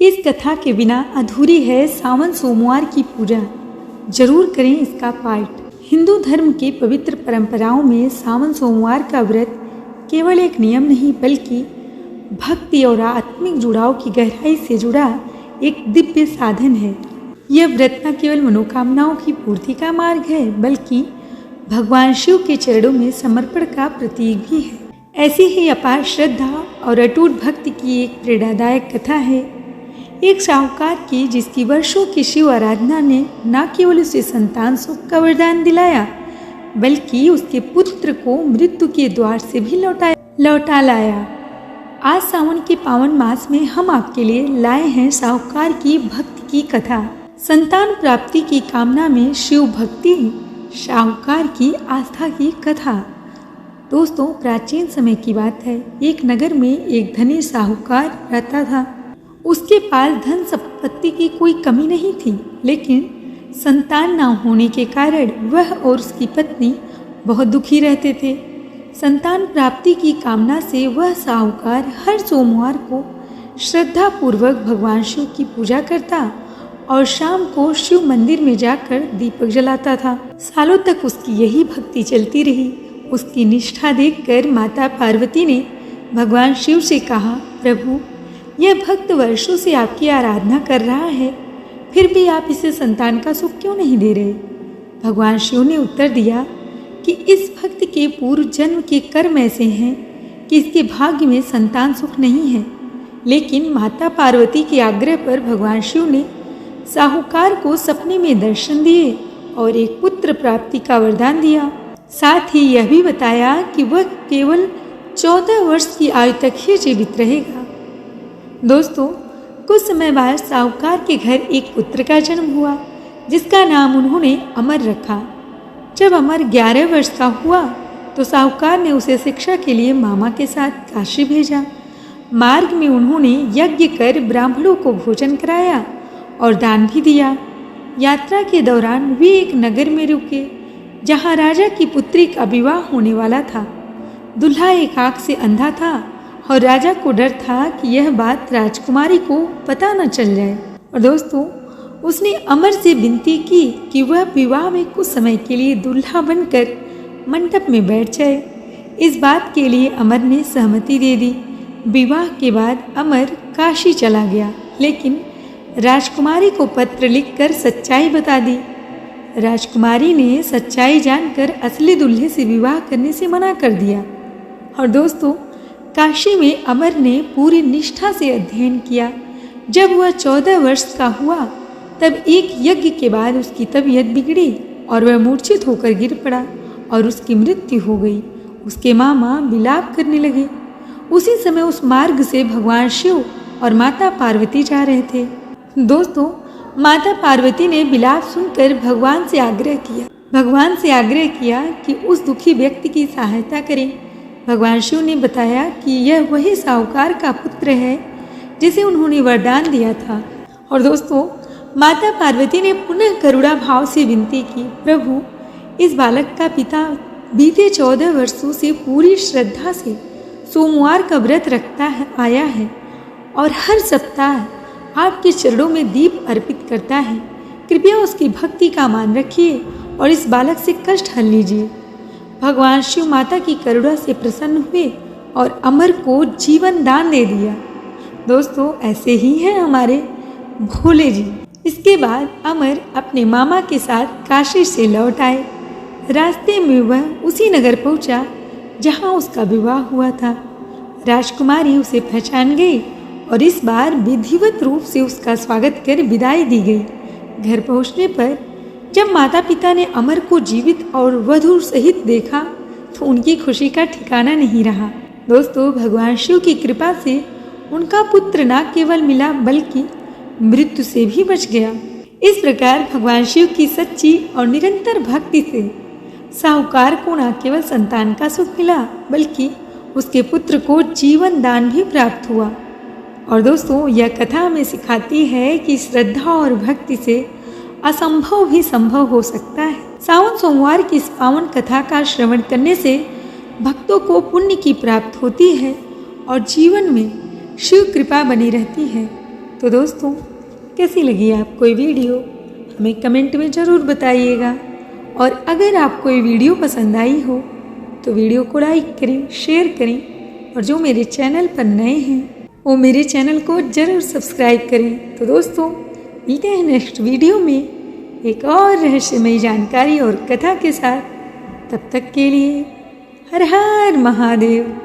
इस कथा के बिना अधूरी है सावन सोमवार की पूजा। जरूर करें इसका पाठ। हिंदू धर्म की पवित्र परंपराओं में सावन सोमवार का व्रत केवल एक नियम नहीं बल्कि भक्ति और आत्मिक जुड़ाव की गहराई से जुड़ा एक दिव्य साधन है। यह व्रत न केवल मनोकामनाओं की पूर्ति का मार्ग है बल्कि भगवान शिव के चरणों में समर्पण का प्रतीक भी है। ऐसी ही अपार श्रद्धा और अटूट भक्ति की एक प्रेरणादायक कथा है एक साहूकार की, जिसकी वर्षों की शिव आराधना ने न केवल उसे संतान सुख का वरदान दिलाया बल्कि उसके पुत्र को मृत्यु के द्वार से भी लौटा लाया। आज सावन के पावन मास में हम आपके लिए लाए हैं साहूकार की भक्ति की कथा। संतान प्राप्ति की कामना में शिव भक्ति, साहूकार की आस्था की कथा। दोस्तों, प्राचीन समय की बात है। एक नगर में एक धनी साहूकार रहता था। उसके पास धन संपत्ति की कोई कमी नहीं थी, लेकिन संतान न होने के कारण वह और उसकी पत्नी बहुत दुखी रहते थे। संतान प्राप्ति की कामना से वह साहूकार हर सोमवार को श्रद्धा पूर्वक भगवान शिव की पूजा करता और शाम को शिव मंदिर में जाकर दीपक जलाता था। सालों तक उसकी यही भक्ति चलती रही। उसकी निष्ठा देखकर माता पार्वती ने भगवान शिव से कहा, प्रभु, यह भक्त वर्षों से आपकी आराधना कर रहा है, फिर भी आप इसे संतान का सुख क्यों नहीं दे रहे? भगवान शिव ने उत्तर दिया कि इस भक्त के पूर्व जन्म के कर्म ऐसे हैं कि इसके भाग्य में संतान सुख नहीं है। लेकिन माता पार्वती के आग्रह पर भगवान शिव ने साहूकार को सपने में दर्शन दिए और एक पुत्र प्राप्ति का वरदान दिया। साथ ही यह भी बताया कि वह केवल 14 वर्ष की आयु तक ही जीवित रहेगा। दोस्तों, कुछ समय बाद साहूकार के घर एक पुत्र का जन्म हुआ, जिसका नाम उन्होंने अमर रखा। जब अमर 11 वर्ष का हुआ तो साहूकार ने उसे शिक्षा के लिए मामा के साथ काशी भेजा। मार्ग में उन्होंने यज्ञ कर ब्राह्मणों को भोजन कराया और दान भी दिया। यात्रा के दौरान वे एक नगर में रुके जहाँ राजा की पुत्री का विवाह होने वाला था। दूल्हा एक आँख से अंधा था और राजा को डर था कि यह बात राजकुमारी को पता न चल जाए। और दोस्तों, उसने अमर से विनती की कि वह विवाह में कुछ समय के लिए दूल्हा बनकर मंडप में बैठ जाए। इस बात के लिए अमर ने सहमति दे दी। विवाह के बाद अमर काशी चला गया, लेकिन राजकुमारी को पत्र लिखकर सच्चाई बता दी। राजकुमारी ने सच्चाई जानकर असली दूल्हे से विवाह करने से मना कर दिया। और दोस्तों, काशी में अमर ने पूरी निष्ठा से अध्ययन किया। जब वह 14 वर्ष का हुआ तब एक यज्ञ के बाद उसकी तबीयत बिगड़ी और वह मूर्छित होकर गिर पड़ा और उसकी मृत्यु हो गई। उसके मामा विलाप करने लगे। उसी समय उस मार्ग से भगवान शिव और माता पार्वती जा रहे थे। दोस्तों, माता पार्वती ने विलाप सुनकर भगवान से आग्रह किया कि उस दुखी व्यक्ति की सहायता करें। भगवान शिव ने बताया कि यह वही साहूकार का पुत्र है जिसे उन्होंने वरदान दिया था। और दोस्तों, माता पार्वती ने पुनः करुणा भाव से विनती की, प्रभु, इस बालक का पिता बीते 14 वर्षों से पूरी श्रद्धा से सोमवार का व्रत आया है और हर सप्ताह आपके चरणों में दीप अर्पित करता है। कृपया उसकी भक्ति का मान रखिए और इस बालक से कष्ट हल लीजिए। भगवान शिव माता की करुणा से प्रसन्न हुए और अमर को जीवन दान दे दिया। दोस्तों, ऐसे ही हैं हमारे भोले जी। इसके बाद अमर अपने मामा के साथ काशी से लौट आए। रास्ते में वह उसी नगर पहुंचा जहां उसका विवाह हुआ था। राजकुमारी उसे पहचान गई और इस बार विधिवत रूप से उसका स्वागत कर विदाई दी गई। घर पहुंचने पर जब माता पिता ने अमर को जीवित और वधू सहित देखा तो उनकी खुशी का ठिकाना नहीं रहा। दोस्तों, भगवान शिव की कृपा से उनका पुत्र न केवल मिला बल्कि मृत्यु से भी बच गया। इस प्रकार भगवान शिव की सच्ची और निरंतर भक्ति से साहूकार को न केवल संतान का सुख मिला बल्कि उसके पुत्र को जीवन दान भी प्राप्त हुआ। और दोस्तों, यह कथा हमें सिखाती है कि श्रद्धा और भक्ति से असंभव भी संभव हो सकता है। सावन सोमवार की इस पावन कथा का श्रवण करने से भक्तों को पुण्य की प्राप्ति होती है और जीवन में शिव कृपा बनी रहती है। तो दोस्तों, कैसी लगी आपको ये वीडियो हमें कमेंट में ज़रूर बताइएगा। और अगर आपको ये वीडियो पसंद आई हो तो वीडियो को लाइक करें, शेयर करें और जो मेरे चैनल पर नए हैं वो मेरे चैनल को ज़रूर सब्सक्राइब करें। तो दोस्तों, मिलते हैं नेक्स्ट वीडियो में एक और रहस्यमयी जानकारी और कथा के साथ। तब तक के लिए हर हर महादेव।